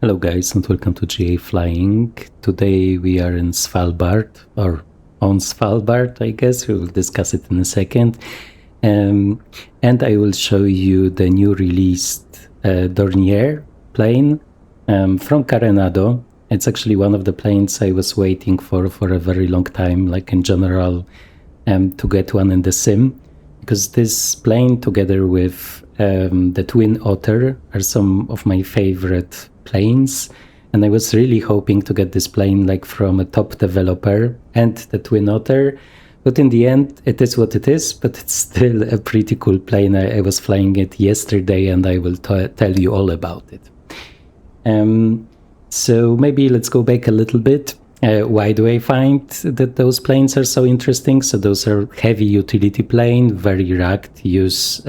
Hello guys and welcome to GA Flying. Today we are in Svalbard, or on Svalbard I guess, we will discuss it in a second. And I will show you the new released Dornier plane from Carenado. It's actually one of the planes I was waiting for a very long time, like in general, to get one in the sim. Because this plane together with the Twin Otter are some of my favorite planes, and I was really hoping to get this plane like from a top developer and the Twin Otter, but in the end it is what it is, but it's still a pretty cool plane. I was flying it yesterday and I will tell you all about it. So maybe let's go back a little bit. Why do I find that those planes are so interesting? So those are heavy utility plane, very rugged, use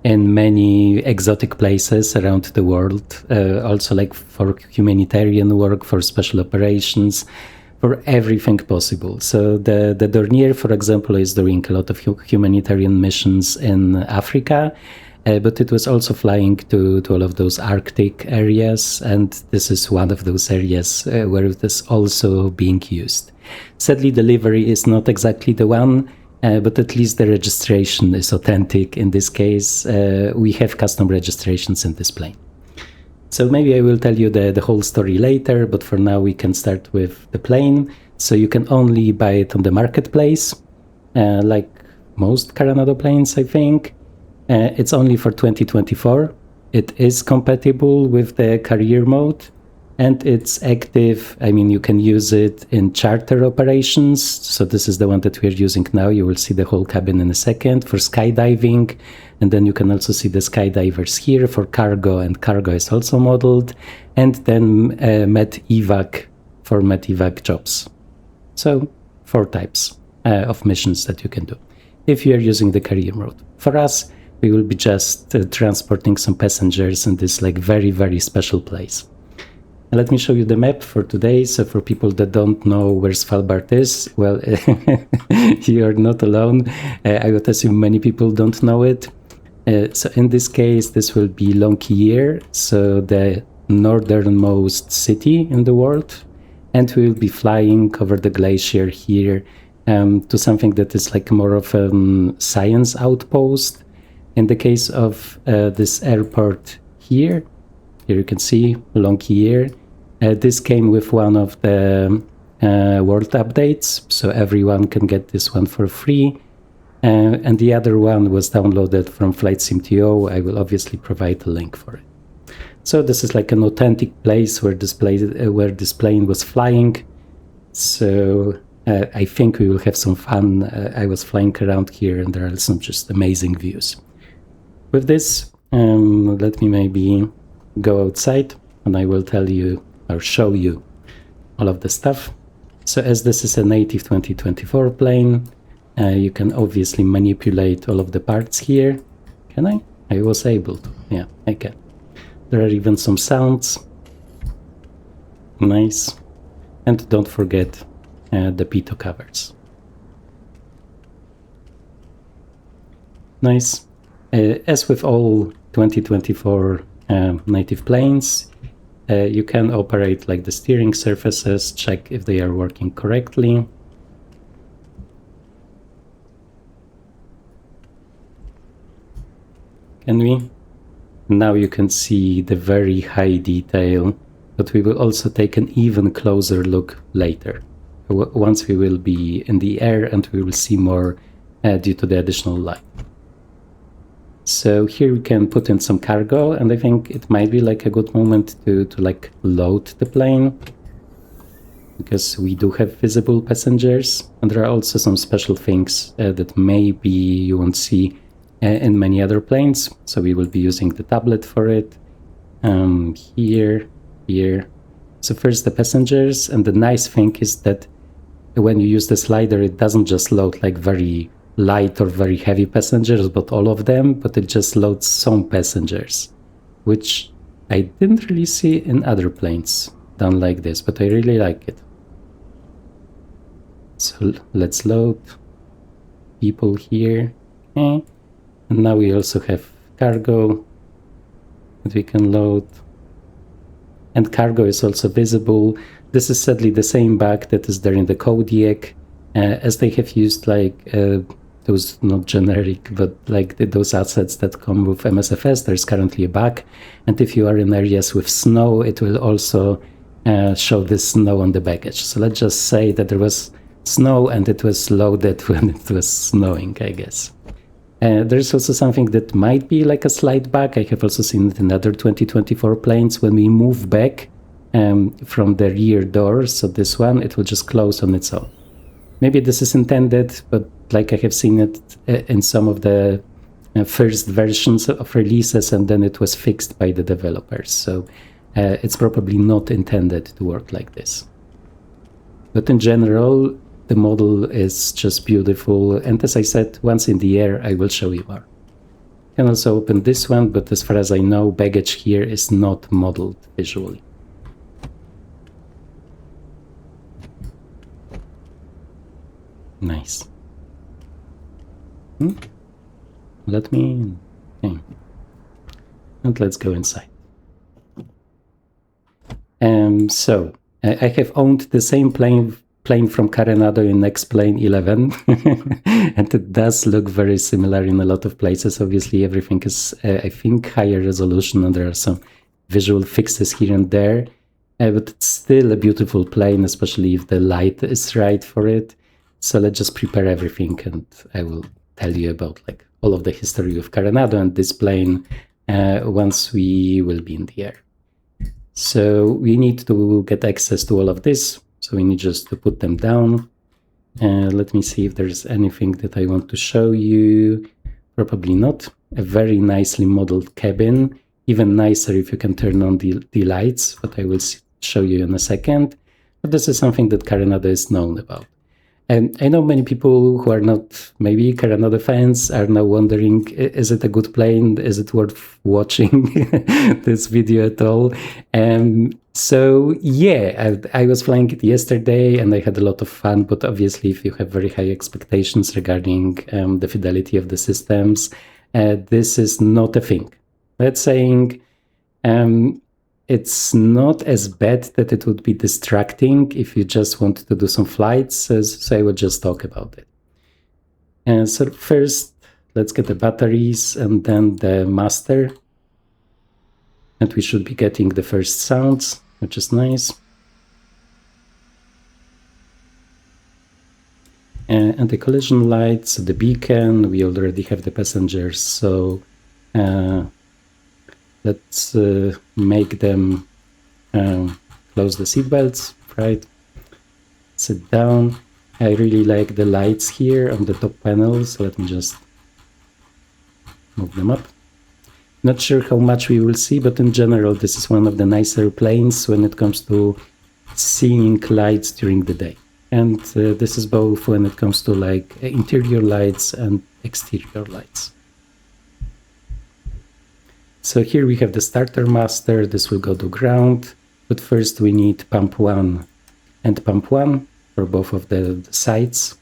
in many exotic places around the world, also like for humanitarian work, for special operations, for everything possible. So the Dornier, for example, is doing a lot of humanitarian missions in Africa, but it was also flying to all of those Arctic areas, and this is one of those areas where it is also being used. Sadly, delivery is not exactly the one, but at least the registration is authentic. In this case, we have custom registrations in this plane. So maybe I will tell you the whole story later, but for now we can start with the plane. So you can only buy it on the marketplace, like most Carenado planes, I think. It's only for 2024. It is compatible with the career mode, and it's active. I mean, you can use it in charter operations. So this is the one that we're using now. You will see the whole cabin in a second, for skydiving. And then you can also see the skydivers here for cargo, and cargo is also modeled. And then med-evac for med-evac jobs. So 4 types of missions that you can do if you're using the career mode. For us, we will be just transporting some passengers in this like very, very special place. And let me show you the map for today. So for people that don't know where Svalbard is, well, you are not alone. I would assume many people don't know it. So in this case, this will be Longyear, so the northernmost city in the world. And we will be flying over the glacier here to something that is like more of a science outpost. In the case of this airport here you can see Longyear. This came with one of the world updates, so everyone can get this one for free. And the other one was downloaded from FlightSim.to. I will obviously provide a link for it. So this is like an authentic place where this plane was flying. So I think we will have some fun. I was flying around here and there are some just amazing views. With this, let me maybe go outside and I will tell you or show you all of the stuff. So as this is a native 2024 plane, you can obviously manipulate all of the parts here. Can I? I was able to. Yeah, I can. There are even some sounds. Nice. And don't forget the pitot covers. Nice. As with all 2024 native planes, you can operate like the steering surfaces, check if they are working correctly. Can we? Now you can see the very high detail, but we will also take an even closer look later, once we will be in the air and we will see more due to the additional light. So here we can put in some cargo, and I think it might be like a good moment to like load the plane, because we do have visible passengers, and there are also some special things that maybe you won't see in many other planes. So we will be using the tablet for it. Here. So first the passengers, and the nice thing is that when you use the slider, it doesn't just load like very light or very heavy passengers, but all of them, but it just loads some passengers, which I didn't really see in other planes done like this, but I really like it. So let's load people here. Okay. And now we also have cargo that we can load. and cargo is also visible. This is sadly the same bug that is there in the Kodiak, as they have used like those, not generic, but like those assets that come with MSFS. There's currently a bug, and if you are in areas with snow, it will also show the snow on the baggage. So let's just say that there was snow and it was loaded when it was snowing, I guess. There's also something that might be like a slight bug. I have also seen it in other 2024 planes. When we move back from the rear door, so this one, it will just close on its own. Maybe this is intended, but like I have seen it in some of the first versions of releases, and then it was fixed by the developers. So it's probably not intended to work like this. But in general, the model is just beautiful. And as I said, once in the air, I will show you more. You can also open this one, but as far as I know, baggage here is not modeled visually. Nice. Let me in. Okay. And let's go inside. So I have owned the same plane from Carenado in X-Plane 11, and it does look very similar in a lot of places. Obviously, everything is, I think, higher resolution, and there are some visual fixes here and there, but it's still a beautiful plane, especially if the light is right for it. So let's just prepare everything, and I will tell you about like all of the history of Carenado and this plane once we will be in the air. So we need to get access to all of this. So we need just to put them down. Let me see if there's anything that I want to show you. Probably not. A very nicely modeled cabin. Even nicer if you can turn on the lights, but I will show you in a second. But this is something that Carenado is known about. And I know many people who are not maybe Carenado fans are now wondering, is it a good plane? Is it worth watching this video at all? So yeah, I was flying it yesterday and I had a lot of fun, but obviously if you have very high expectations regarding the fidelity of the systems, this is not a thing. Let's saying it's not as bad that it would be distracting if you just want to do some flights, so I will just talk about it. So first, let's get the batteries and then the master. And we should be getting the first sounds, which is nice. And the collision lights, the beacon, we already have the passengers, so let's make them close the seatbelts, right? Sit down. I really like the lights here on the top panel, so let me just move them up. Not sure how much we will see, but in general, this is one of the nicer planes when it comes to seeing lights during the day. And this is both when it comes to like interior lights and exterior lights. So here we have the starter master. This will go to ground, but first we need pump 1 and pump 1 for both of the sides.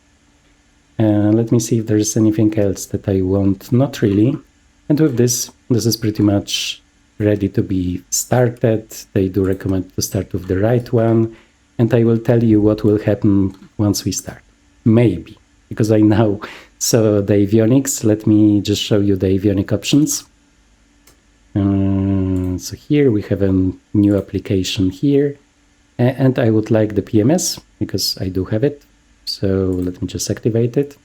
Let me see if there's anything else that I want. Not really. And with this is pretty much ready to be started. They do recommend to start with the right one. And I will tell you what will happen once we start. Maybe, because I know. So the avionics, let me just show you the avionic options. So here we have a new application here, and I would like the PMS because I do have it. So let me just activate it.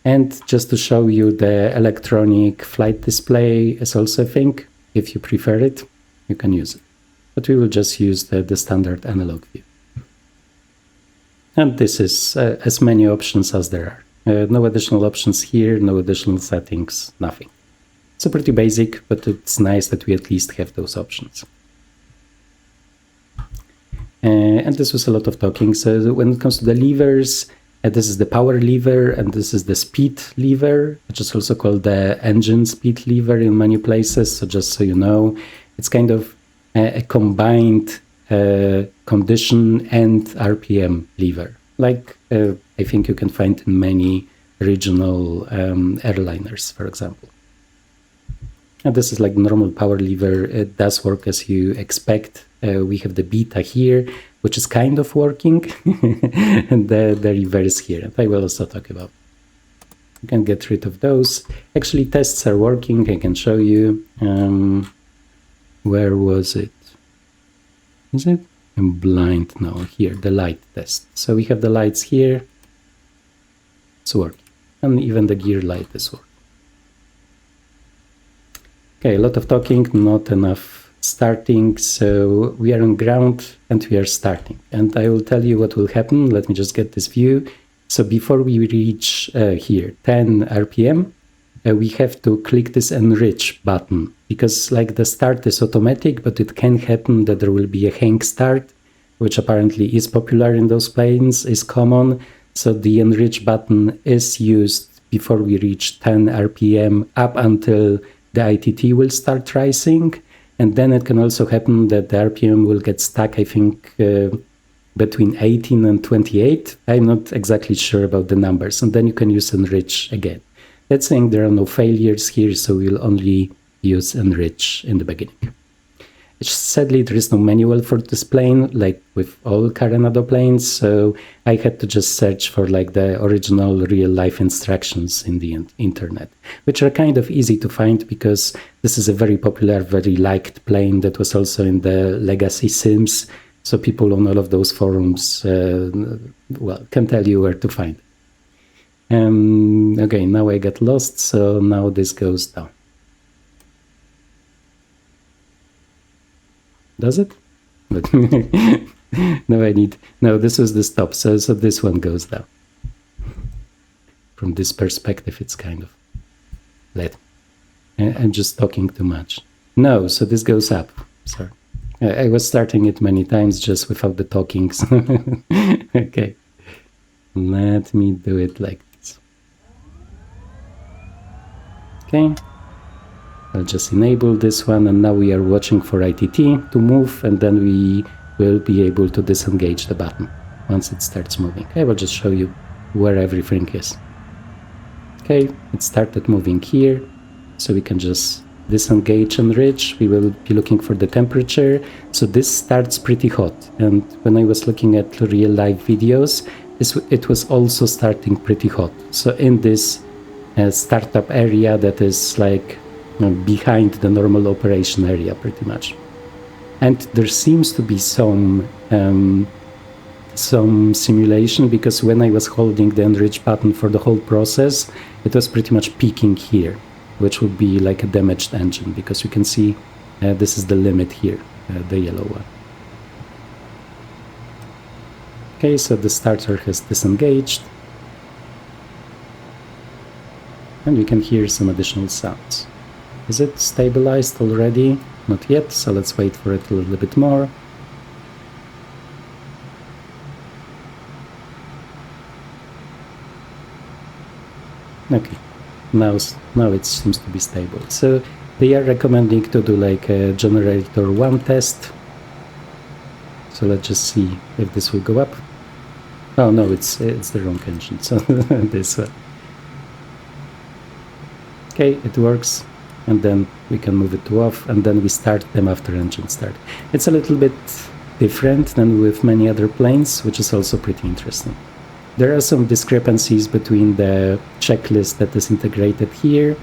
And just to show you, the electronic flight display is also a thing. If you prefer it, you can use it. But we will just use the standard analog view. And this is as many options as there are. No additional options here, no additional settings, nothing. So pretty basic, but it's nice that we at least have those options. And this was a lot of talking. So when it comes to the levers, this is the power lever and this is the speed lever, which is also called the engine speed lever in many places. So just so you know, it's kind of a combined condition and RPM lever, like I think you can find in many regional airliners, for example. And this is like normal power lever. It does work as you expect. We have the beta here, which is kind of working, and the reverse here. And I will also talk about. You can get rid of those. Actually, tests are working. I can show you. Where was it? Is it? I'm blind now. Here, the light test. So we have the lights here. It's working. And even the gear light is working. Okay, a lot of talking, not enough starting. So we are on ground and we are starting. And I will tell you what will happen. Let me just get this view. So before we reach here, 10 RPM, we have to click this enrich button, because like the start is automatic, but it can happen that there will be a hang start, which apparently is popular in those planes, is common. So the enrich button is used before we reach 10 RPM up until the ITT will start rising. And then it can also happen that the RPM will get stuck, I think, between 18 and 28. I'm not exactly sure about the numbers. And then you can use enrich again. That's saying there are no failures here, so we'll only use enrich in the beginning. Sadly, there is no manual for this plane, like with all Carenado planes, so I had to just search for like the original real-life instructions in the internet, which are kind of easy to find because this is a very popular, very liked plane that was also in the legacy sims, so people on all of those forums, well, can tell you where to find it. Okay, now I got lost, so now this goes down. Does it? But no, this was the stop, so this one goes down. From this perspective, it's kind of I'm just talking too much. No, so this goes up. Sorry. I was starting it many times just without the talking. Okay. Let me do it like this. Okay. I'll just enable this one, and now we are watching for ITT to move, and then we will be able to disengage the button once it starts moving. I will just show you where everything is. Okay, it started moving here, so we can just disengage enrich. We will be looking for the temperature. So this starts pretty hot, and when I was looking at real life videos, it was also starting pretty hot. So in this startup area that is like behind the normal operation area pretty much. And there seems to be some simulation, because when I was holding the enrich button for the whole process, it was pretty much peaking here, which would be like a damaged engine, because you can see this is the limit here, the yellow one. Okay, so the starter has disengaged. And we can hear some additional sounds. Is it stabilized already? Not yet, so let's wait for it a little bit more. Okay, now it seems to be stable. So they are recommending to do like a generator 1 test. So let's just see if this will go up. Oh no, it's the wrong engine, so this one. Okay, it works. And then we can move it to off, and then we start them after engine start. It's a little bit different than with many other planes, which is also pretty interesting. There are some discrepancies between the checklist that is integrated here,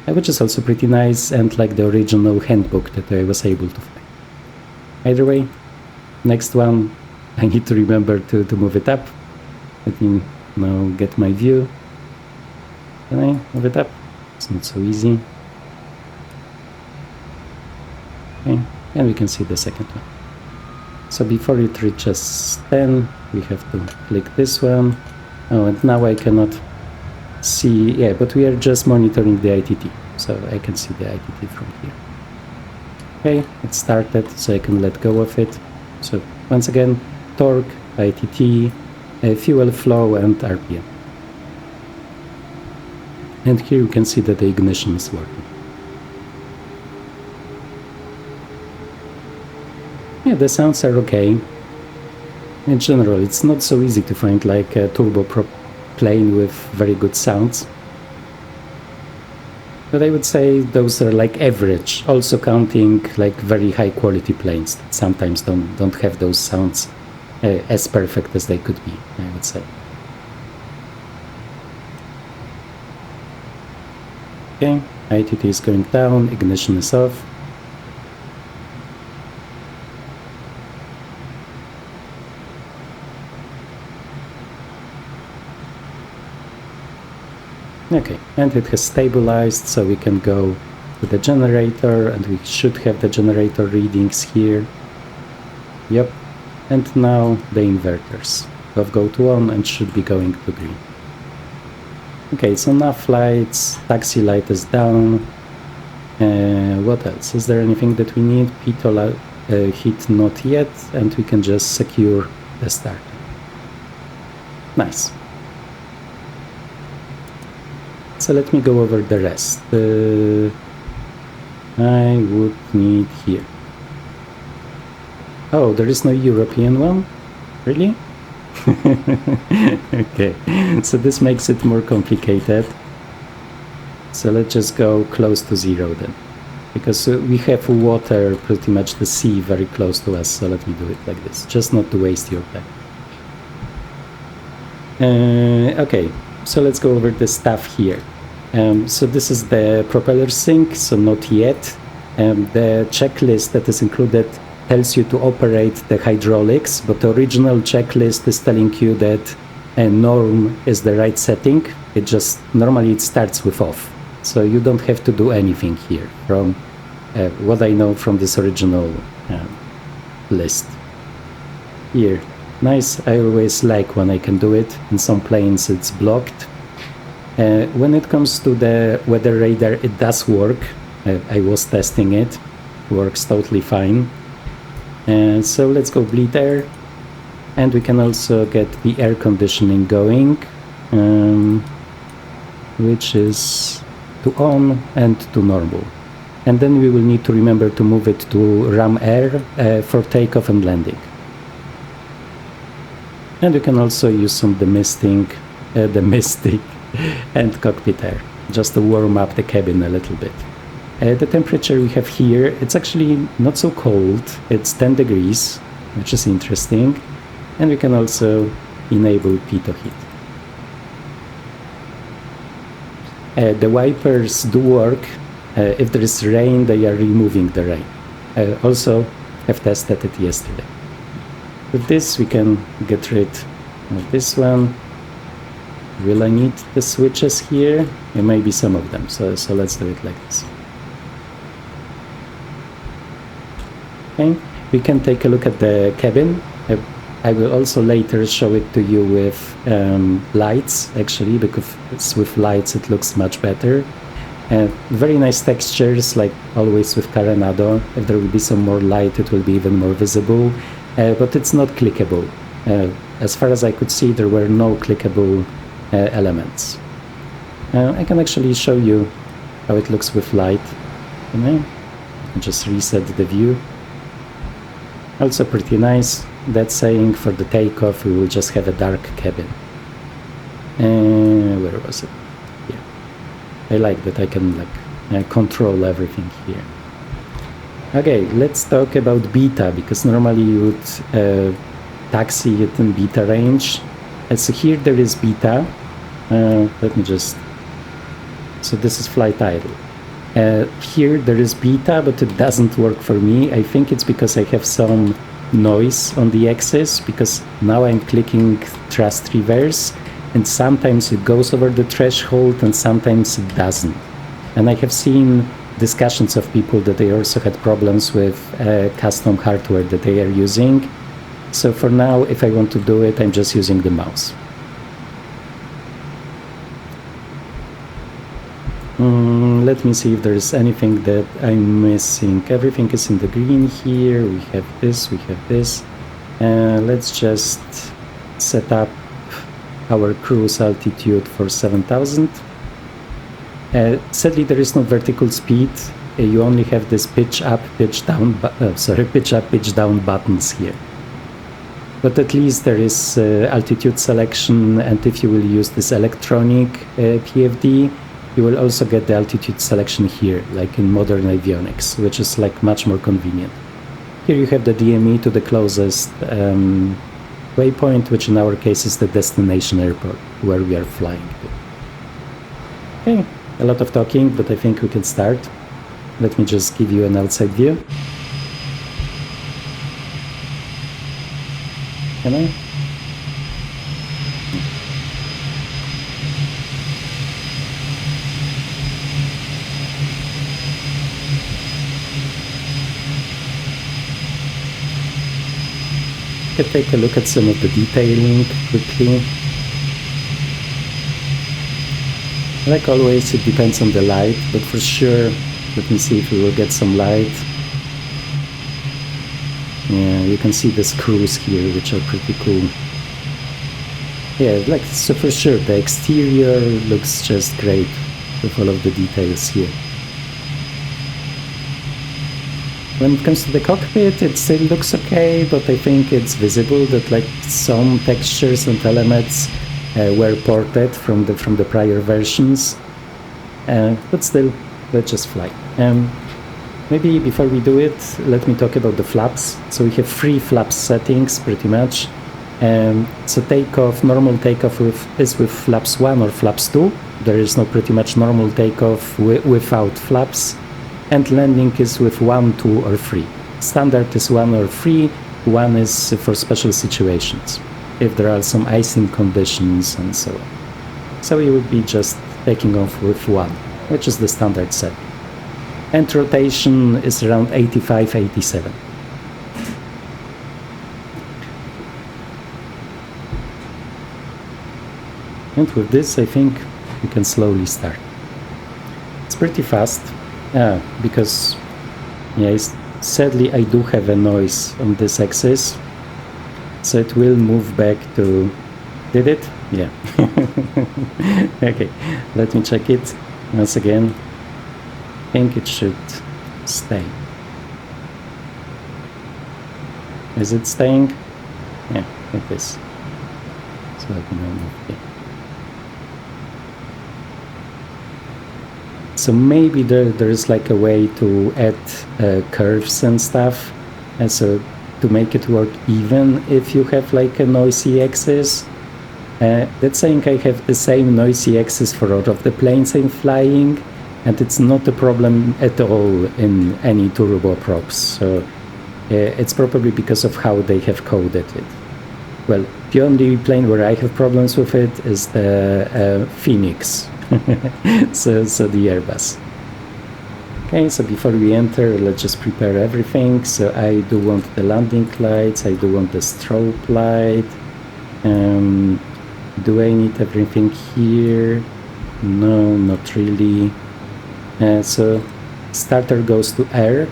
which is also pretty nice, and like the original handbook that I was able to find. Either way, next one, I need to remember to move it up. Let me now get my view. Can I move it up? It's not so easy. Okay, and we can see the second one. So before it reaches 10, we have to click this one. Oh, and now I cannot see, yeah, but we are just monitoring the ITT, so I can see the ITT from here. Okay, it started, so I can let go of it. So once again, torque, ITT, fuel flow, and RPM. And here you can see that the ignition is working. Yeah, the sounds are okay. In general, it's not so easy to find like a turboprop plane with very good sounds. But I would say those are like average, also counting like very high quality planes that sometimes don't have those sounds as perfect as they could be, I would say. Okay, ITT is going down, ignition is off. Okay, and it has stabilized, so we can go to the generator, and we should have the generator readings here. Yep, and now the inverters. Both go to on and should be going to green. Okay, so now flights, taxi light is down. What else? Is there anything that we need? Pitot hit not yet, and we can just secure the start. Nice. So let me go over the rest. I would need here. Oh, there is no European one? Really? Okay, so this makes it more complicated. So let's just go close to zero then. Because we have water, pretty much the sea, very close to us. So let me do it like this, just not to waste your time. Okay, so let's go over the stuff here. So this is the propeller sync, so not yet. The checklist that is included tells you to operate the hydraulics, but the original checklist is telling you that norm is the right setting. It just, normally it starts with off. So you don't have to do anything here from what I know from this original list. Here, nice, I always like when I can do it. In some planes it's blocked. When it comes to the weather radar, it does work. I was testing it, works totally fine. So let's go bleed air, and we can also get the air conditioning going, which is to on and to normal. And then we will need to remember to move it to ram air for takeoff and landing. And we can also use some demisting and cockpit air, just to warm up the cabin a little bit. The temperature we have here, it's actually not so cold, it's 10 degrees, which is interesting, and we can also enable pitot heat. The wipers do work. If there is rain, they are removing the rain. I also have tested it yesterday. With this we can get rid of this one. Will I need the switches here? There may be some of them, so let's do it like this. Okay, we can take a look at the cabin. I will also later show it to you with lights, actually, because with lights it looks much better. Very nice textures, like always with Carenado. If there will be some more light, it will be even more visible, but it's not clickable. As far as I could see, there were no clickable elements. I can actually show you how it looks with light. Just reset the view. Also pretty nice. That's saying for the takeoff we will just have a dark cabin. Where was it? Yeah. I like that I can control everything here. Okay, let's talk about beta, because normally you would taxi it in beta range. And so here there is beta. Let me just... So this is flight idle. Here there is beta, but it doesn't work for me. I think it's because I have some noise on the axis, because now I'm clicking thrust reverse, and sometimes it goes over the threshold and sometimes it doesn't. And I have seen discussions of people that they also had problems with custom hardware that they are using. So for now, if I want to do it, I'm just using the mouse. Let me see if there is anything that I'm missing. Everything is in the green here. We have this, we have this. Let's just set up our cruise altitude for 7,000. Sadly, there is no vertical speed. You only have this pitch up, pitch down, pitch up, pitch down buttons here. But at least there is altitude selection, and if you will use this electronic PFD, you will also get the altitude selection here, like in modern avionics, which is like much more convenient. Here you have the DME to the closest waypoint, which in our case is the destination airport where we are flying to. Okay, a lot of talking, but I think we can start. Let me just give you an outside view. Can I? Can take a look at some of the detailing quickly. Like always, it depends on the light, but for sure, let me see if we will get some light. Yeah, you can see the screws here, which are pretty cool. Yeah, like, so for sure, the exterior looks just great with all of the details here. When it comes to the cockpit, it still looks okay, but I think it's visible that like some textures and elements were ported from the prior versions. But still, let's just fly. Maybe before we do it, let me talk about the flaps. So we have 3 flaps settings, pretty much. So takeoff, normal takeoff is with flaps 1 or flaps 2. There is no pretty much normal takeoff without flaps. And landing is with 1, 2, or 3. Standard is 1 or 3. 1 is for special situations, if there are some icing conditions and so on. So we would be just taking off with 1, which is the standard set. And rotation is around 85, 87. And with this, I think we can slowly start. It's pretty fast. Because, yeah, sadly I do have a noise on this axis, so it will move back to... Did it? Yeah. Okay, let me check it once again. I think it should stay. Is it staying? Yeah, it is. So let me move here. So maybe there is like a way to add curves and stuff, and so to make it work even if you have like a noisy axis. That's saying I have the same noisy axis for all of the planes I'm flying, and it's not a problem at all in any turboprops. So it's probably because of how they have coded it. Well, the only plane where I have problems with it is the Phoenix. so the Airbus. Okay, so before we enter, let's just prepare everything. So I do want the landing lights, I do want the strobe light. Do I need everything here? No, not really. So starter goes to air,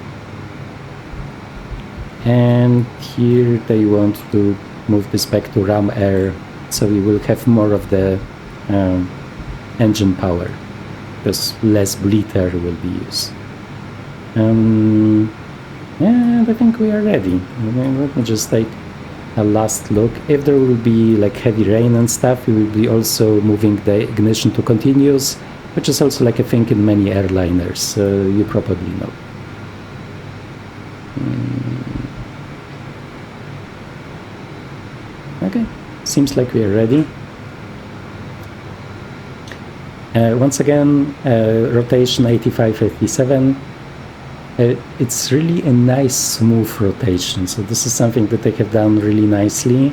and here they want to move this back to ram air, so we will have more of the engine power, because less bleed air will be used. And I think we are ready. Let me just take a last look. If there will be like heavy rain and stuff, we will be also moving the ignition to continuous, which is also like a thing in many airliners, you probably know. Okay, seems like we are ready. Once again, rotation 85, 87. It's really a nice smooth rotation, so this is something that they have done really nicely.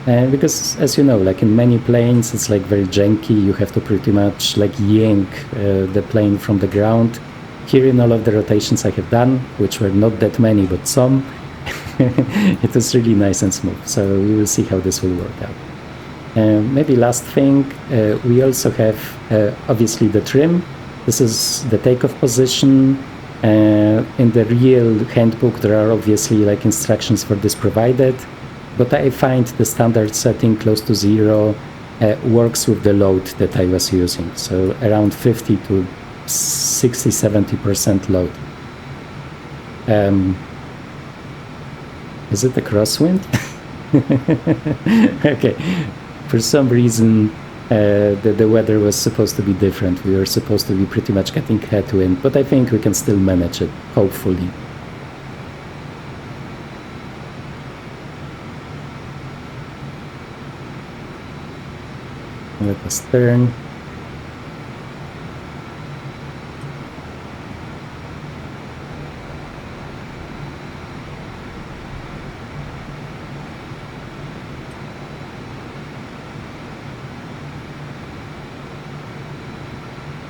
Because, as you know, like in many planes, it's like very janky. You have to pretty much like yank the plane from the ground. Here in all of the rotations I have done, which were not that many, but some, it was really nice and smooth. So we will see how this will work out. Maybe last thing, we also have obviously the trim. This is the takeoff position. In the real handbook there are obviously like instructions for this provided, but I find the standard setting close to 0 works with the load that I was using, so around 50 to 60-70% load. Is it a crosswind? Okay. For some reason, the weather was supposed to be different. We were supposed to be pretty much getting headwind, but I think we can still manage it, hopefully. Let us turn.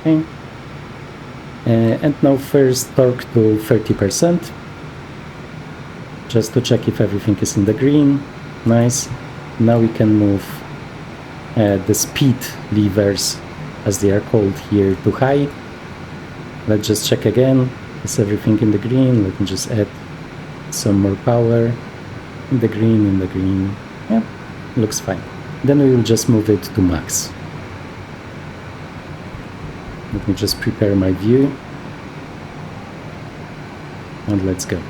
Okay. And now first torque to 30%, just to check if everything is in the green. Nice. Now we can move the speed levers, as they are called here, to high. Let's just check again. Is everything in the green? Let me just add some more power. In the green. Yeah, looks fine. Then we will just move it to max. Let me just prepare my view. And let's go.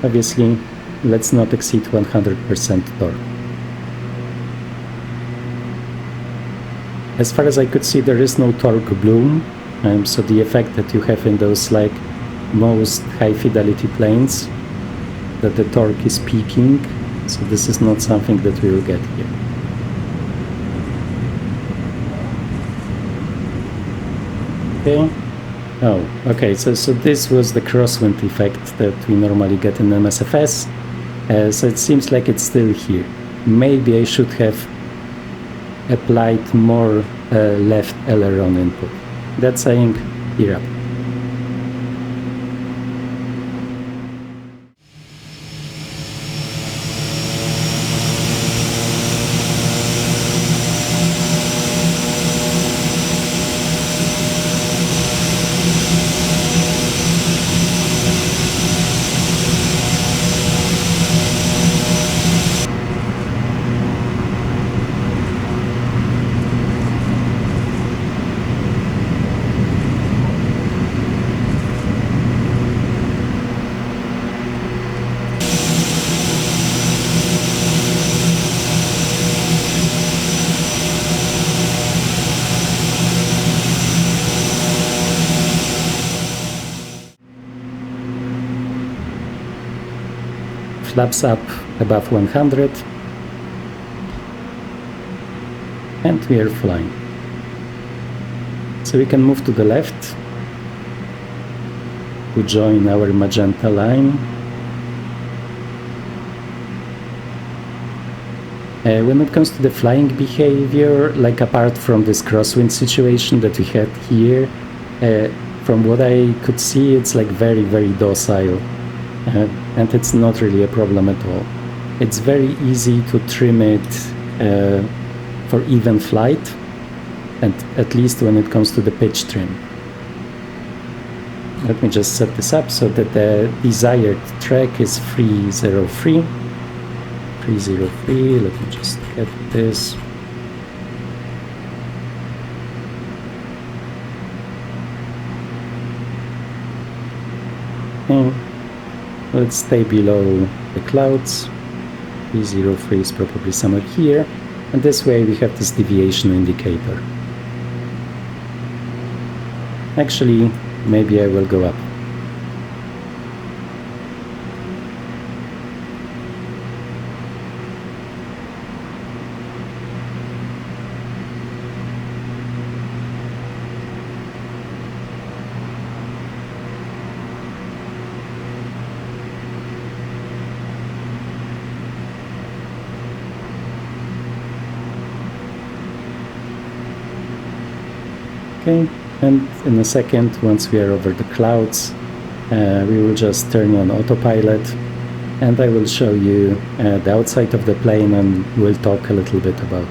Obviously, let's not exceed 100% torque. As far as I could see, there is no torque bloom, so the effect that you have in those like most high fidelity planes, that the torque is peaking, so this is not something that we will get here. Okay. Oh, okay, so this was the crosswind effect that we normally get in MSFS, so it seems like it's still here. Maybe I should have applied more left aileron input. That's saying here up. Flaps up above 100, and we are flying. So we can move to the left to join our magenta line. When it comes to the flying behavior, like apart from this crosswind situation that we had here, from what I could see, it's like very, very docile. And it's not really a problem at all. It's very easy to trim it for even flight, and at least when it comes to the pitch trim. Let me just set this up so that the desired track is 303. 303, let me just get this. Okay. Let's stay below the clouds. 303 is probably somewhere here, and this way we have this deviation indicator. Actually, maybe I will go up. Okay, and in a second, once we are over the clouds, we will just turn on autopilot, and I will show you the outside of the plane, and we'll talk a little bit about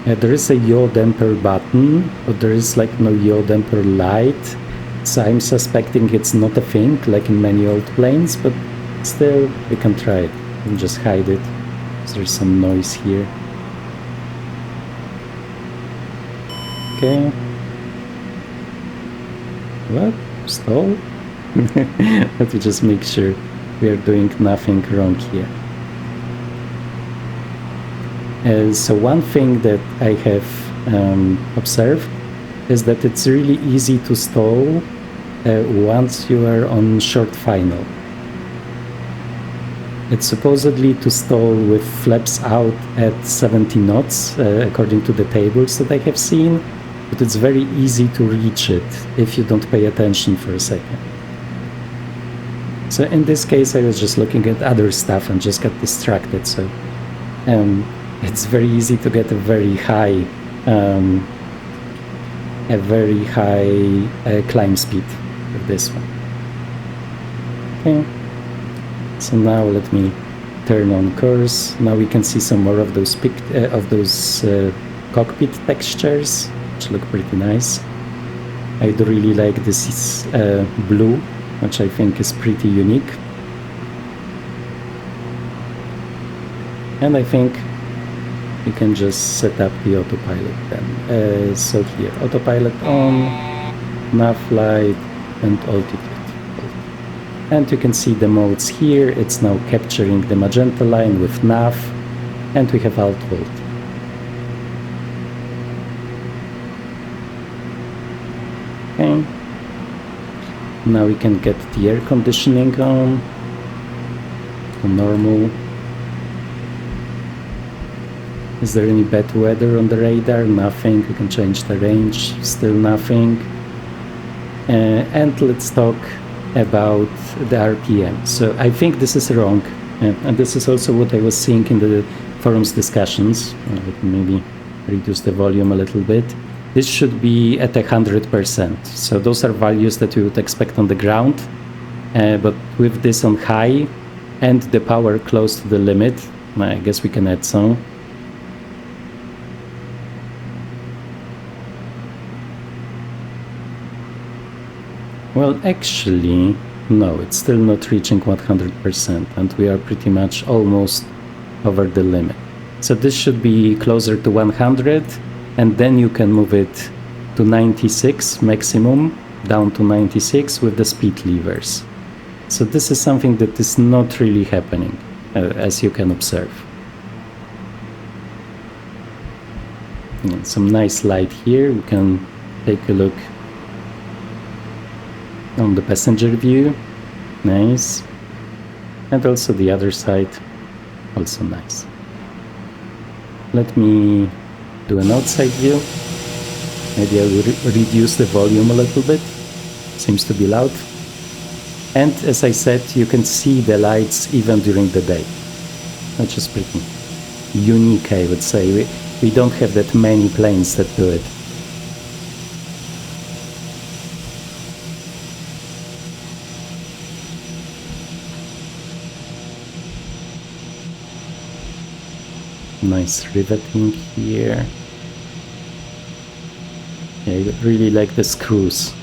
it. There is a yaw damper button, but there is like no yaw damper light, so I'm suspecting it's not a thing like in many old planes, but still we can try it and just hide it. So there's some noise here. Okay. What? Stall? Let me just make sure we are doing nothing wrong here. So one thing that I have observed is that it's really easy to stall once you are on short final. It's supposedly to stall with flaps out at 70 knots, according to the tables that I have seen, but it's very easy to reach it if you don't pay attention for a second. So in this case, I was just looking at other stuff and just got distracted, so it's very easy to get a very high climb speed with this one. Okay. So now let me turn on course. Now we can see some more of those cockpit textures, which look pretty nice. I do really like this blue, which I think is pretty unique. And I think you can just set up the autopilot then. So here, autopilot on, nav light, and altitude. And you can see the modes here. It's now capturing the magenta line with nav, and we have alt hold. Okay. Now we can get the air conditioning on normal. Is there any bad weather on the radar? Nothing. We can change the range. Still nothing. And let's talk about the RPM. So I think this is wrong, and this is also what I was seeing in the forums discussions. Let me maybe reduce the volume a little bit. This should be at 100%. So those are values that you would expect on the ground, but with this on high and the power close to the limit, I guess we can add some. Well, actually, no, it's still not reaching 100%, and we are pretty much almost over the limit. So this should be closer to 100, and then you can move it to 96 maximum, down to 96 with the speed levers. So this is something that is not really happening, as you can observe. And some nice light here. We can take a look on the passenger view. Nice. And also the other side, also nice. Let me do an outside view. Maybe I will reduce the volume a little bit. Seems to be loud. And as I said, you can see the lights even during the day, which is pretty unique, I would say. We don't have that many planes that do it. Nice riveting here. Yeah, I really like the screws.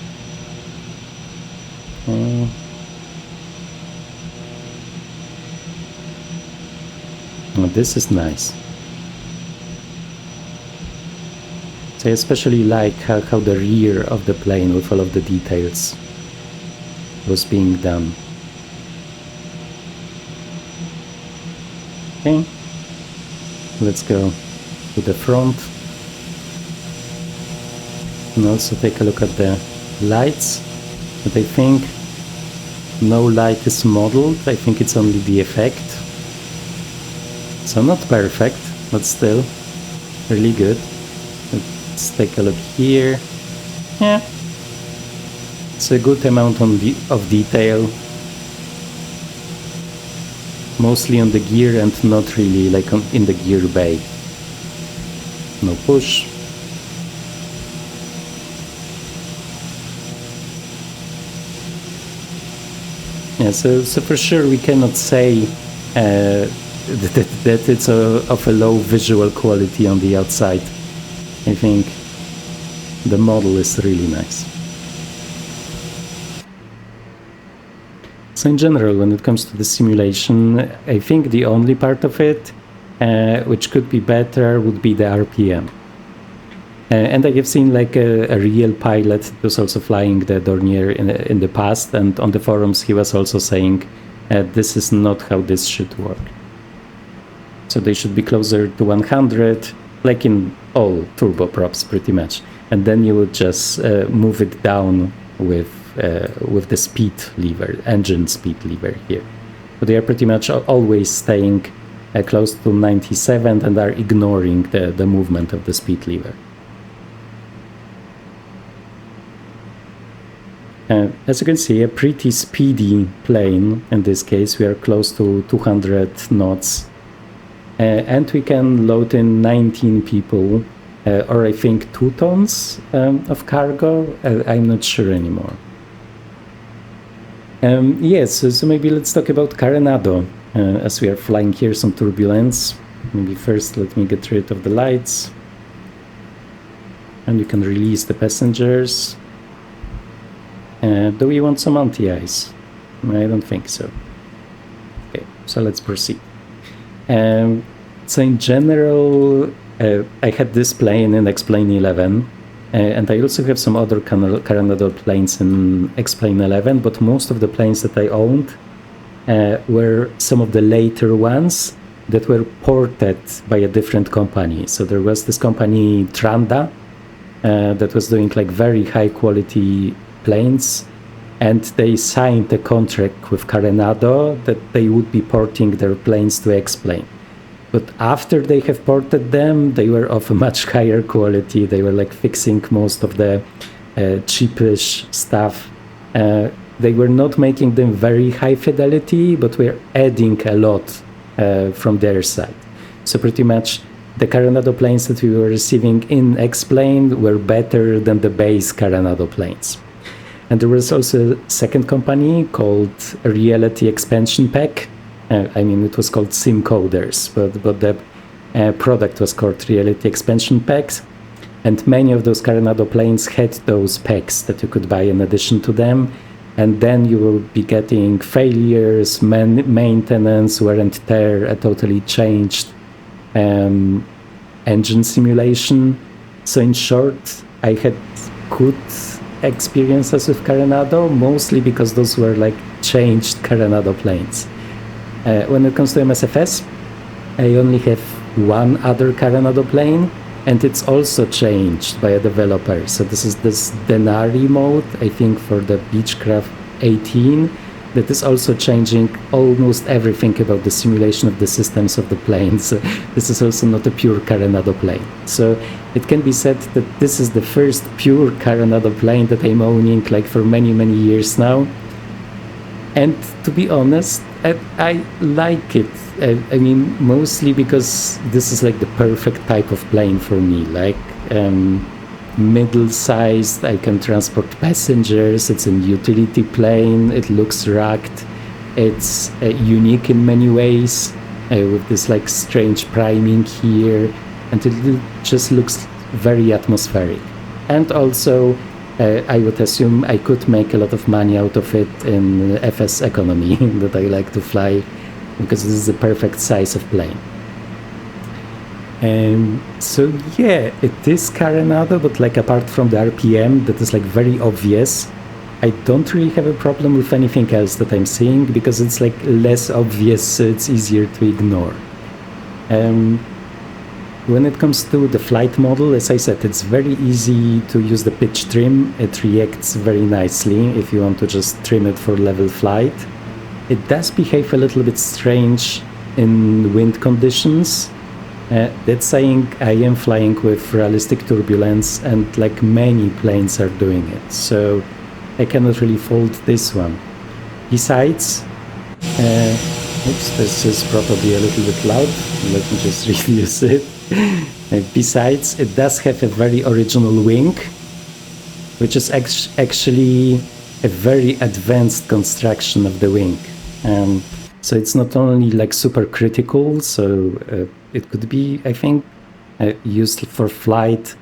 Oh, this is nice. So I especially like how the rear of the plane with all of the details was being done. Okay. Let's go to the front and also take a look at the lights. But I think no light is modeled. I think it's only the effect. So not perfect, but still really good. Let's take a look here. Yeah, it's a good amount of detail. Mostly on the gear and not really like in the gear bay. No push. Yeah, so for sure we cannot say that it's of a low visual quality on the outside. I think the model is really nice. So in general, when it comes to the simulation, I think the only part of it which could be better would be the RPM. And I have seen like a real pilot that was also flying the Dornier in the past, and on the forums he was also saying this is not how this should work. So they should be closer to 100, like in all turboprops pretty much. And then you would just move it down with the speed lever, engine speed lever here. So they are pretty much always staying close to 97 and are ignoring the movement of the speed lever. As you can see, a pretty speedy plane. In this case, we are close to 200 knots. And we can load in 19 people, or I think 2 tons of cargo. I'm not sure anymore. Yes, so maybe let's talk about Carenado. As we are flying here, some turbulence. Maybe first let me get rid of the lights. And you can release the passengers. Do we want some anti-ice? I don't think so. Okay, so let's proceed. So in general, I had this plane in X-Plane 11, and I also have some other Carenado planes in X-Plane 11, but most of the planes that I owned were some of the later ones that were ported by a different company. So there was this company Tranda that was doing like very high quality planes, and they signed a contract with Carenado that they would be porting their planes to X-Plane. But after they have ported them, they were of a much higher quality. They were like fixing most of the cheapish stuff. They were not making them very high fidelity, but were adding a lot from their side. So pretty much the Carenado planes that we were receiving in X-Plane were better than the base Carenado planes. And there was also a second company called Reality Expansion Pack. I mean, it was called Sim Coders, but the product was called Reality Expansion Packs. And many of those Carenado planes had those packs that you could buy in addition to them. And then you will be getting failures, maintenance, wear and tear, a totally changed engine simulation. So in short, I had good experiences with Carenado, mostly because those were like changed Carenado planes. When it comes to MSFS, I only have one other Carenado plane, and it's also changed by a developer. So this is this Denari mode, I think for the Beechcraft 18, that is also changing almost everything about the simulation of the systems of the planes. This is also not a pure Carenado plane. So it can be said that this is the first pure Carenado plane that I'm owning like for many, many years now. And to be honest, I like it. I mean, mostly because this is like the perfect type of plane for me. Like middle-sized, I can transport passengers. It's a utility plane. It looks rugged. It's unique in many ways, with this like strange priming here, and it just looks very atmospheric. And also, I would assume I could make a lot of money out of it in FS economy that I like to fly, because this is the perfect size of plane. So yeah, it is Carenado, but like apart from the RPM that is like very obvious, I don't really have a problem with anything else that I'm seeing, because it's like less obvious, so it's easier to ignore. When it comes to the flight model, as I said, it's very easy to use the pitch trim. It reacts very nicely if you want to just trim it for level flight. It does behave a little bit strange in wind conditions. That's saying I am flying with realistic turbulence, and like many planes are doing it. So I cannot really fault this one. Besides, oops, this is probably a little bit loud. Let me just reduce it. Besides, it does have a very original wing, which is actually a very advanced construction of the wing. So it's not only like super critical, so it could be, I think, used for flight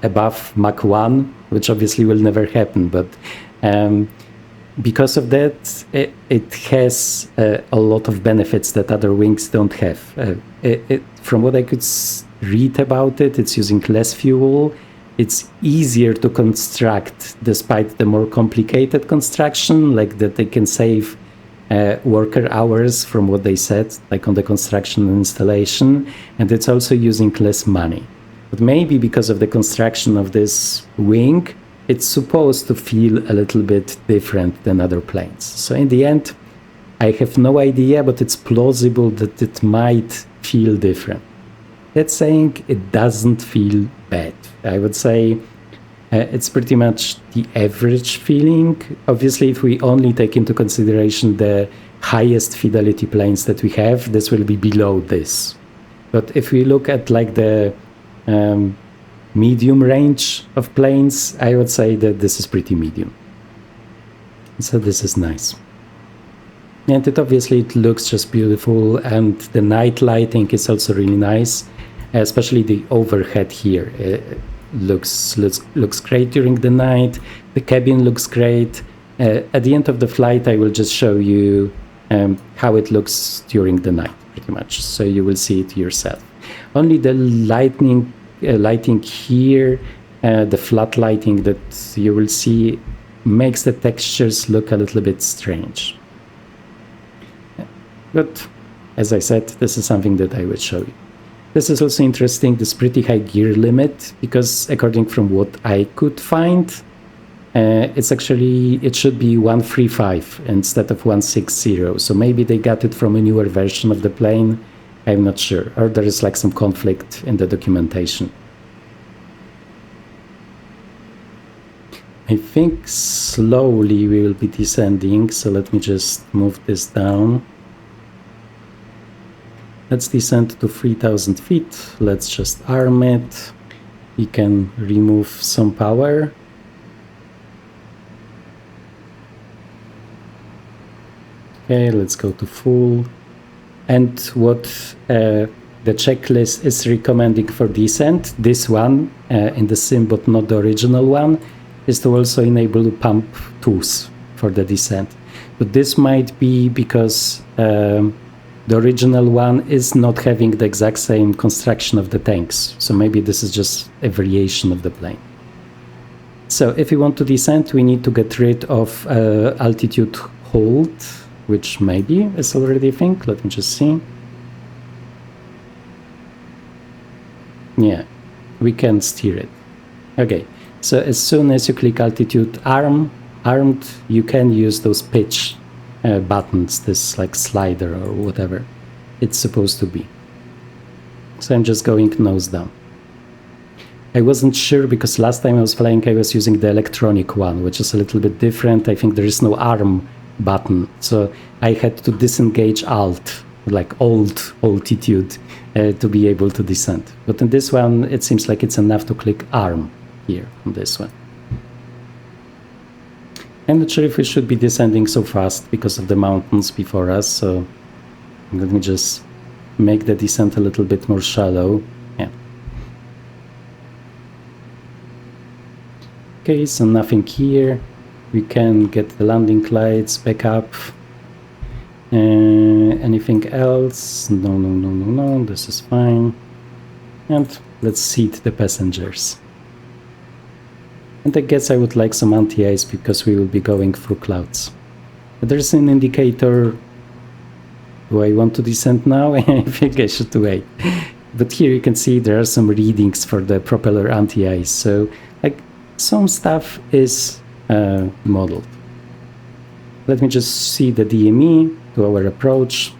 above Mach 1, which obviously will never happen, but because of that, it has a lot of benefits that other wings don't have. From what I could read about it, it's using less fuel. It's easier to construct despite the more complicated construction, like that they can save worker hours from what they said, like on the construction and installation, and it's also using less money. But maybe because of the construction of this wing, it's supposed to feel a little bit different than other planes. So in the end, I have no idea, but it's plausible that it might feel different. That's saying it doesn't feel bad. I would say it's pretty much the average feeling. Obviously, if we only take into consideration the highest fidelity planes that we have, this will be below this. But if we look at like the medium range of planes, I would say that this is pretty medium. So this is nice. And it obviously it looks just beautiful, and the night lighting is also really nice, especially the overhead here. Looks great during the night. The cabin looks great. At the end of the flight, I will just show you how it looks during the night, pretty much, so you will see it yourself. Only the lighting here, the flat lighting that you will see, makes the textures look a little bit strange. But as I said, this is something that I will show you. This is also interesting, this pretty high gear limit, because according from what I could find, it should be 135 instead of 160. So maybe they got it from a newer version of the plane. I'm not sure. Or there is like some conflict in the documentation. I think slowly we will be descending. So let me just move this down. Let's descend to 3,000 feet. Let's just arm it. We can remove some power. Okay, let's go to full. And what the checklist is recommending for descent, this one in the sim but not the original one, is to also enable pump tools for the descent. But this might be because the original one is not having the exact same construction of the tanks. So maybe this is just a variation of the plane. So if we want to descend, we need to get rid of altitude hold, which maybe is already a thing. Let me just see. Yeah, we can steer it. Okay, so as soon as you click altitude armed, you can use those pitch buttons, this like slider or whatever it's supposed to be. So I'm just going nose down. I wasn't sure because last time I was flying I was using the electronic one, which is a little bit different. I think there is no arm button, so I had to disengage alt, like old altitude, to be able to descend. But in this one it seems like it's enough to click arm here on this one. I'm not sure if we should be descending so fast because of the mountains before us, so let me just make the descent a little bit more shallow. Yeah. Okay, so nothing here. We can get the landing lights back up. Anything else? No, this is fine. And let's seat the passengers. And I guess I would like some anti-ice because we will be going through clouds. But there's an indicator. Do I want to descend now? I think I should wait. But here you can see there are some readings for the propeller anti-ice. So like some stuff is modeled. Let me just see the DME to our approach.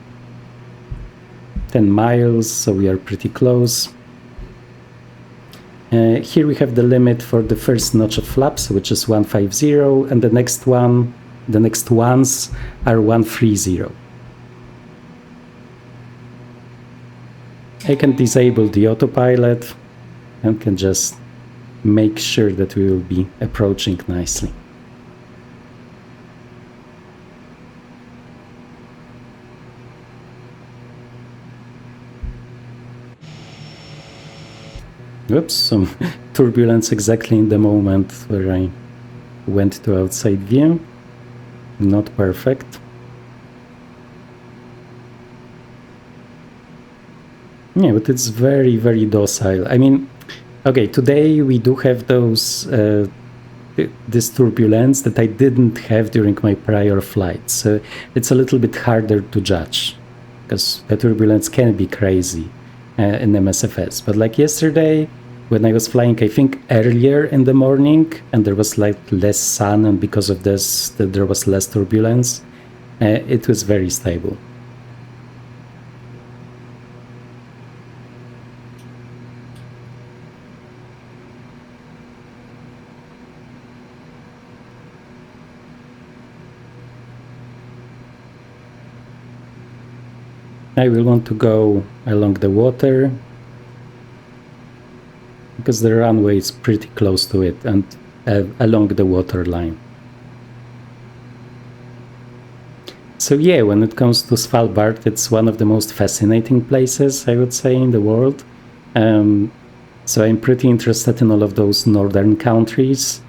10 miles, so we are pretty close. Here we have the limit for the first notch of flaps, which is 150, and the next ones are 130. I can disable the autopilot and can just make sure that we will be approaching nicely. Oops, some turbulence exactly in the moment where I went to outside view. Not perfect. Yeah, but it's very, very docile. I mean, okay, today we do have those this turbulence that I didn't have during my prior flights. So it's a little bit harder to judge because the turbulence can be crazy in MSFS. But like yesterday, when I was flying, I think earlier in the morning, and there was like less sun, and because of this, there was less turbulence, it was very stable. I will want to go along the water because the runway is pretty close to it and along the water line. So yeah, when it comes to Svalbard, it's one of the most fascinating places, I would say, in the world. So I'm pretty interested in all of those northern countries.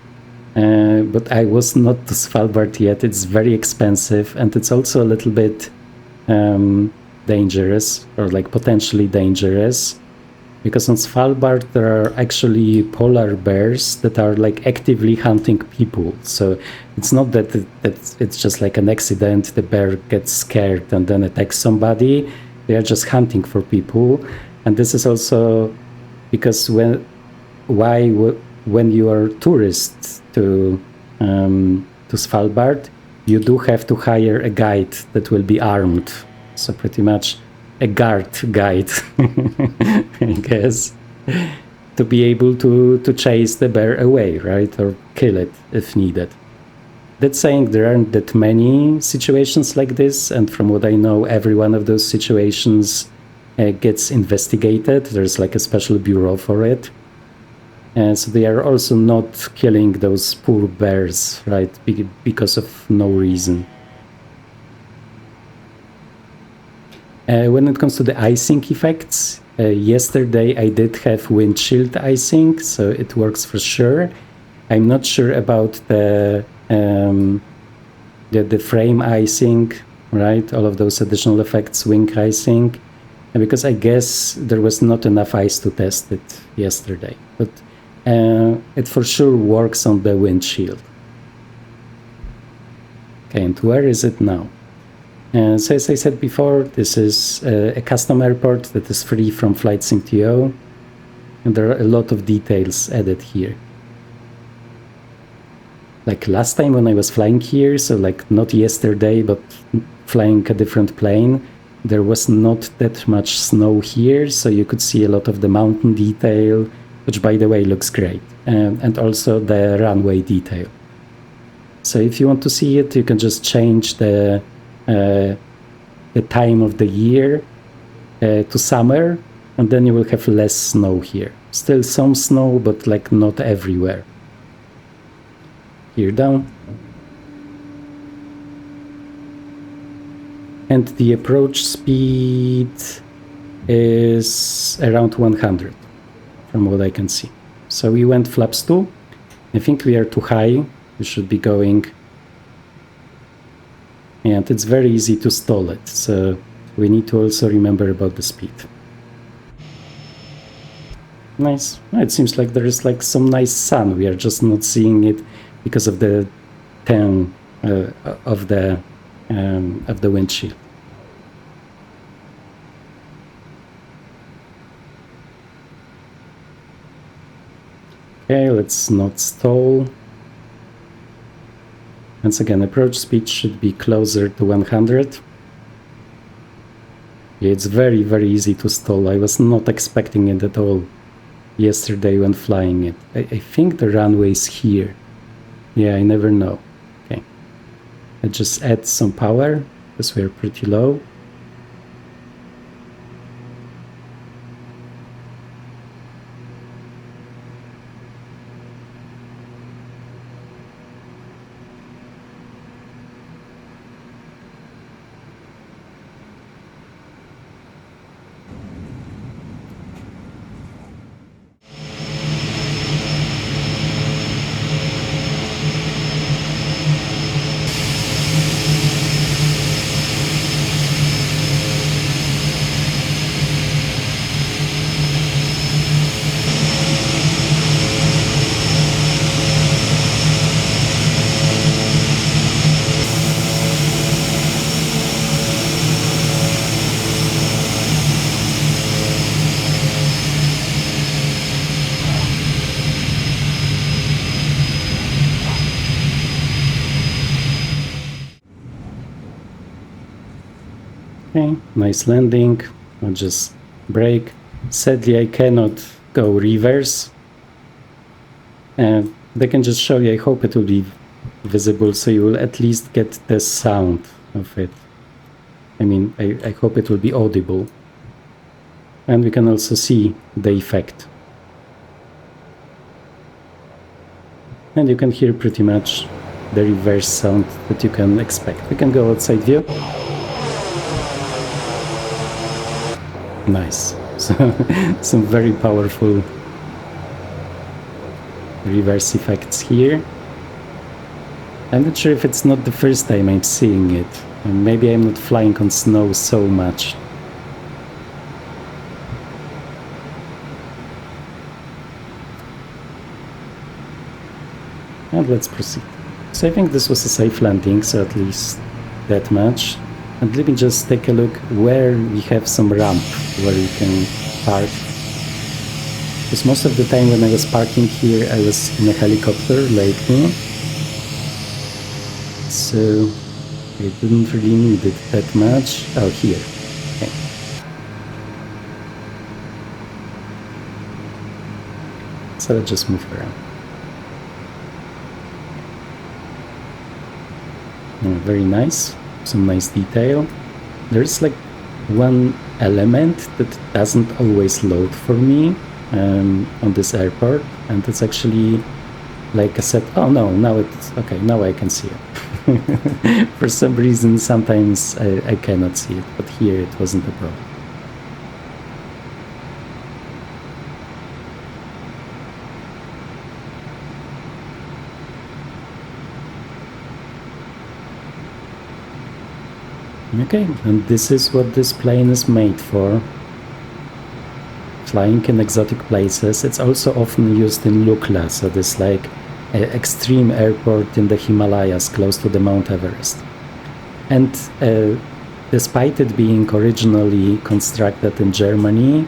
But I was not to Svalbard yet. It's very expensive, and it's also a little bit dangerous, or like potentially dangerous, because on Svalbard there are actually polar bears that are like actively hunting people. So it's not that it's just like an accident, the bear gets scared and then attacks somebody. They are just hunting for people. And this is also because when you are tourists to Svalbard, you do have to hire a guide that will be armed. So pretty much a guide, I guess, to be able to chase the bear away, right? Or kill it if needed. That's saying there aren't that many situations like this, and from what I know, every one of those situations gets investigated. There's like a special bureau for it. And so they are also not killing those poor bears, right? Because of no reason. When it comes to the icing effects, yesterday I did have windshield icing, so it works for sure. I'm not sure about the frame icing, right? All of those additional effects, wing icing, because I guess there was not enough ice to test it yesterday. But it for sure works on the windshield. Okay, and where is it now? So as I said before, this is a custom airport that is free from FlightSync.to, and there are a lot of details added here. Like last time when I was flying here, so like not yesterday, but flying a different plane, there was not that much snow here, so you could see a lot of the mountain detail, which by the way looks great, and also the runway detail. So if you want to see it, you can just change the time of the year to summer, and then you will have less snow here. Still some snow, but like not everywhere. Here down. And the approach speed is around 100 from what I can see. So we went flaps 2. I think we are too high. We should be going, and it's very easy to stall it, so we need to also remember about the speed. Nice. It seems like there is like some nice sun. We are just not seeing it because of the tan of the windshield. Okay, let's not stall. Once again, approach speed should be closer to 100. Yeah, it's very, very easy to stall. I was not expecting it at all yesterday when flying it. I think the runway is here. Yeah, I never know. Okay. I just add some power because we're pretty low. Okay, nice landing. I'll just brake. Sadly, I cannot go reverse. They can just show you. I hope it will be visible, so you will at least get the sound of it. I mean, I hope it will be audible. And we can also see the effect. And you can hear pretty much the reverse sound that you can expect. We can go outside view. Nice. So, some very powerful reverse effects here. I'm not sure if it's not the first time I'm seeing it. And maybe I'm not flying on snow so much. And let's proceed. So I think this was a safe landing, so at least that much. And let me just take a look where we have some ramp where we can park. Because most of the time when I was parking here, I was in a helicopter lately. So I didn't really need it that much. Oh, here. Okay. So I'll just move around. Oh, very nice. Some nice detail. There's like one element that doesn't always load for me on this airport, and it's actually like I said, oh no, now it's okay, now I can see it. For some reason sometimes I cannot see it, but here it wasn't a problem. Okay, and this is what this plane is made for. Flying in exotic places. It's also often used in Lukla, so this like extreme airport in the Himalayas close to the Mount Everest. And despite it being originally constructed in Germany,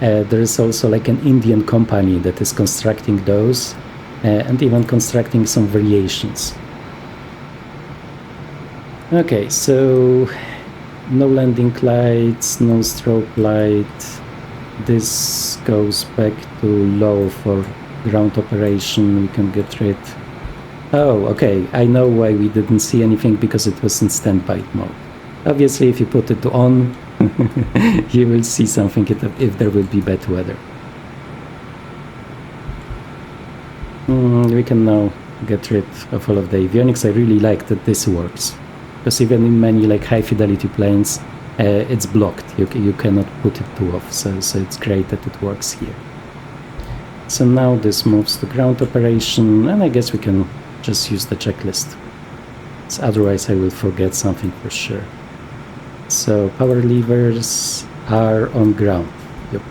there is also like an Indian company that is constructing those and even constructing some variations. Okay, so no landing lights, no strobe light. This goes back to low for ground operation. We can get rid. Oh, okay, I know why we didn't see anything, because it was in standby mode. Obviously, if you put it on, you will see something if there will be bad weather. We can now get rid of all of the avionics. I really like that this works. Because even in many like high fidelity planes, it's blocked. You cannot put it to off. So it's great that it works here. So now this moves to ground operation, and I guess we can just use the checklist. So otherwise I will forget something for sure. So power levers are on ground. Yep.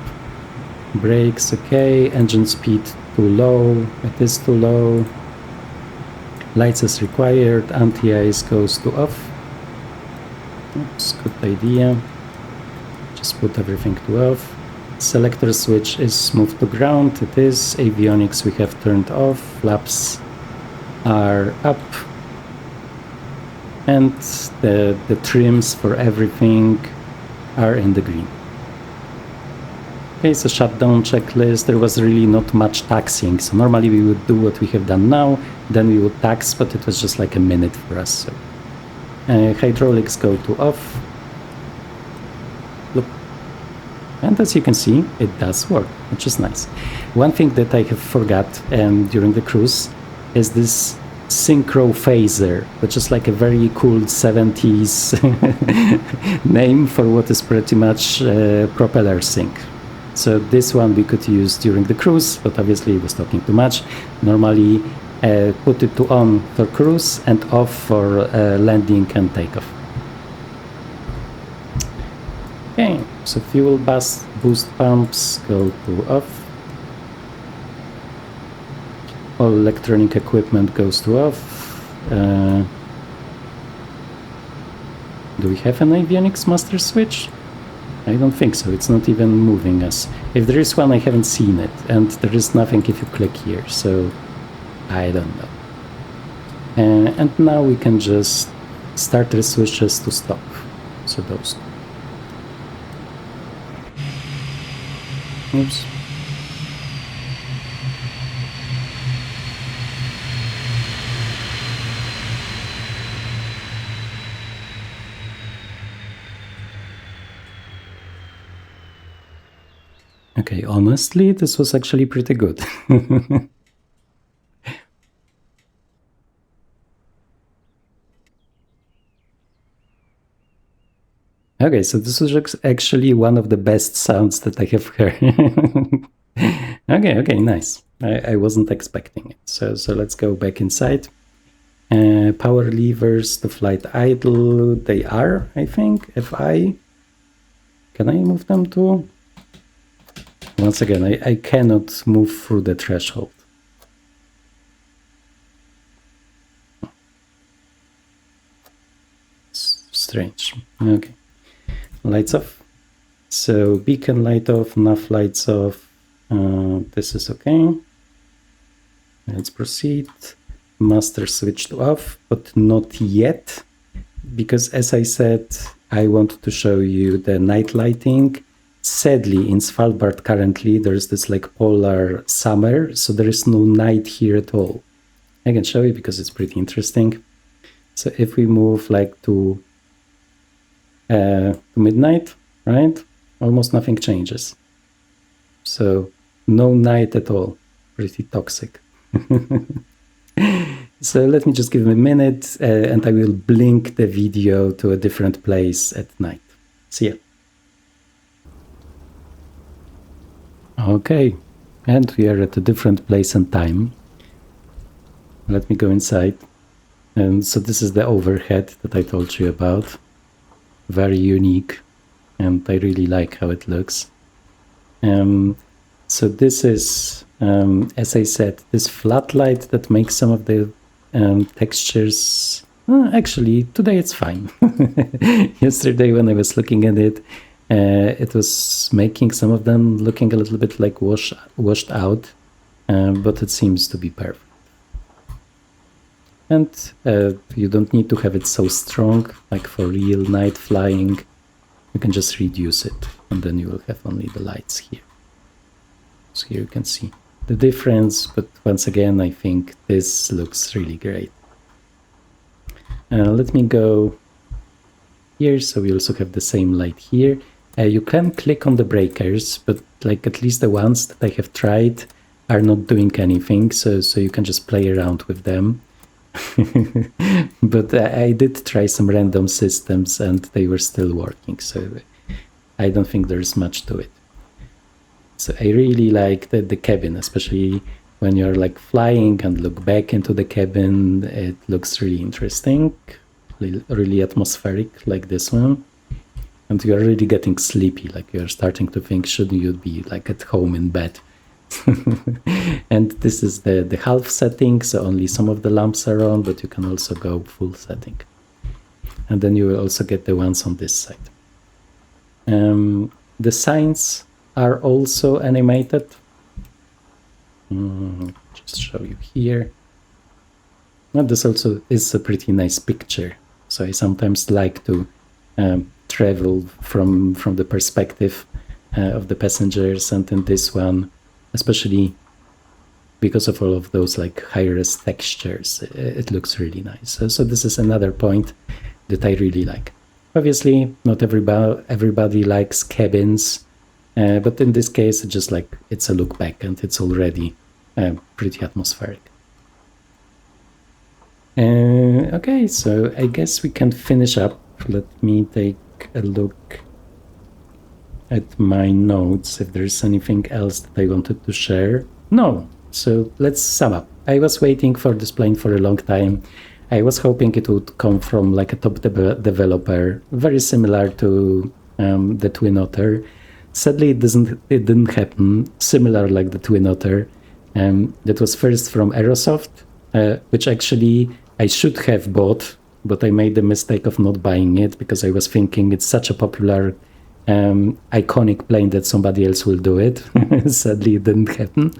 Brakes, okay. Engine speed too low. It is too low. Lights as required, anti-ice goes to off. Oops, good idea. Just put everything to off. Selector switch is moved to ground. It is. Avionics we have turned off. Flaps are up. And the trims for everything are in the green. Okay, so shutdown checklist. There was really not much taxiing. So normally we would do what we have done now, then we would tax, but it was just like a minute for us. So hydraulics go to off. Look. And as you can see, it does work, which is nice. One thing that I have forgot during the cruise is this synchro phaser, which is like a very cool 70s name for what is pretty much propeller sync. So this one we could use during the cruise, but obviously it was talking too much. Normally put it to on for cruise and off for landing and takeoff. Okay, so fuel boost pumps go to off. All electronic equipment goes to off. Do we have an avionics master switch? I don't think so. It's not even moving us. If there is one, I haven't seen it, and there is nothing if you click here, so I don't know. And now we can just start the switches to stop. So those. Oops. Okay, honestly, this was actually pretty good. Okay, so this was actually one of the best sounds that I have heard. Okay, nice. I wasn't expecting it. So let's go back inside. Power levers, the flight idle, they are, I think, FI. Can I move them too? Once again, I cannot move through the threshold. It's strange. Okay. Lights off. So beacon light off, nav lights off. This is okay. Let's proceed. Master switched off, but not yet, because as I said, I wanted to show you the night lighting. Sadly, in Svalbard currently, there's this like polar summer, so there is no night here at all. I can show you because it's pretty interesting. So if we move like to midnight, right? Almost nothing changes. So no night at all. Pretty toxic. So let me just give him a minute and I will blink the video to a different place at night. See ya. Okay, and we are at a different place and time. Let me go inside. And so this is the overhead that I told you about. Very unique, and I really like how it looks. So this is, as I said, this flat light that makes some of the textures. Actually, today it's fine. Yesterday when I was looking at it, it was making some of them looking a little bit like washed out, but it seems to be perfect. And you don't need to have it so strong, like for real night flying. You can just reduce it, and then you will have only the lights here. So here you can see the difference, but once again, I think this looks really great. Let me go here, so we also have the same light here. You can click on the breakers, but like at least the ones that I have tried are not doing anything, so you can just play around with them. But I did try some random systems and they were still working, so I don't think there's much to it. So I really like the cabin, especially when you're like flying and look back into the cabin. It looks really interesting, really atmospheric, like this one. And you're really getting sleepy, like you're starting to think, shouldn't you be like at home in bed? And this is the half setting, so only some of the lamps are on, but you can also go full setting. And then you will also get the ones on this side. The signs are also animated. Just show you here. And this also is a pretty nice picture. So I sometimes like to travel from the perspective of the passengers, and in this one, especially because of all of those like high-res textures, it looks really nice. So this is another point that I really like. Obviously, not everybody likes cabins, but in this case, it's just like it's a look back and it's already pretty atmospheric. Okay, so I guess we can finish up. Let me take a look at my notes if there's anything else that I wanted to share. No, so let's sum up. I was waiting for this plane for a long time. I was hoping it would come from like a top developer, very similar to the Twin Otter. Sadly, it didn't happen. Similar like the Twin Otter. That was first from Aerosoft, which actually I should have bought, but I made the mistake of not buying it because I was thinking it's such a popular iconic plane that somebody else will do it. Sadly, it didn't happen.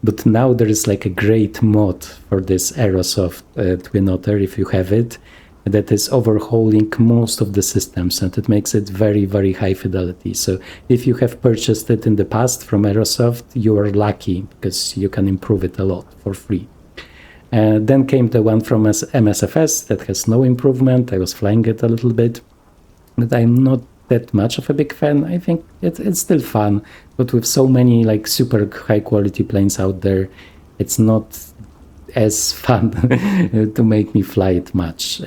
But now there is like a great mod for this Aerosoft Twin Otter, if you have it. that is overhauling most of the systems, and it makes it very, very high fidelity. So if you have purchased it in the past from Aerosoft, you are lucky because you can improve it a lot for free. Then came the one from MSFS that has no improvement. I was flying it a little bit, but I'm not that much of a big fan. I think it's still fun, but with so many like super high quality planes out there, it's not as fun to make me fly it much.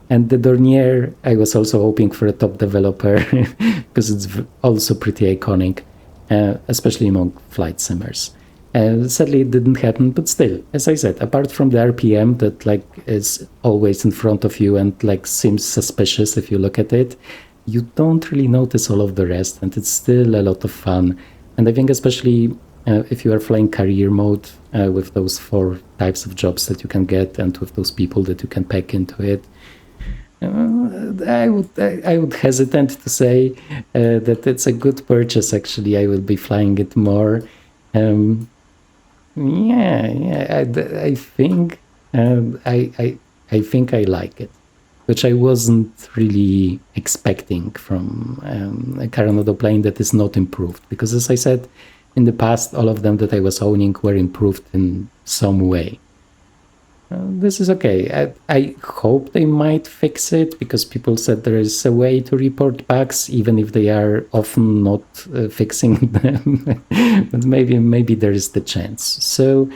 And the Dornier, I was also hoping for a top developer because it's also pretty iconic, especially among flight simmers. Sadly, it didn't happen, but still, as I said, apart from the RPM that like is always in front of you and like seems suspicious if you look at it, you don't really notice all of the rest, and it's still a lot of fun. And I think especially if you are flying career mode with those 4 types of jobs that you can get and with those people that you can pack into it, I would hesitate to say that it's a good purchase. Actually, I will be flying it more. I think I think I like it, which I wasn't really expecting from a Carenado plane that is not improved. Because as I said, in the past, all of them that I was owning were improved in some way. This is okay. I hope they might fix it, because people said there is a way to report bugs, even if they are often not fixing them. But maybe there is the chance. So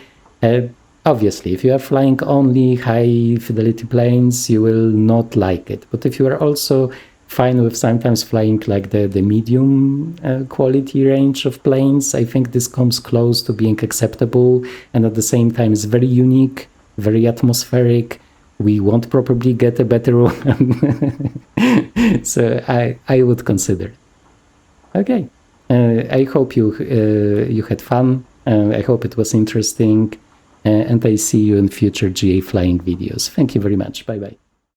obviously, if you are flying only high fidelity planes, you will not like it. But if you are also fine with sometimes flying like the medium quality range of planes, I think this comes close to being acceptable, and at the same time is very unique, very atmospheric. We won't probably get a better one. So I would consider. Okay, I hope you had fun. I hope it was interesting, and I see you in future GA flying videos. Thank you very much. Bye bye.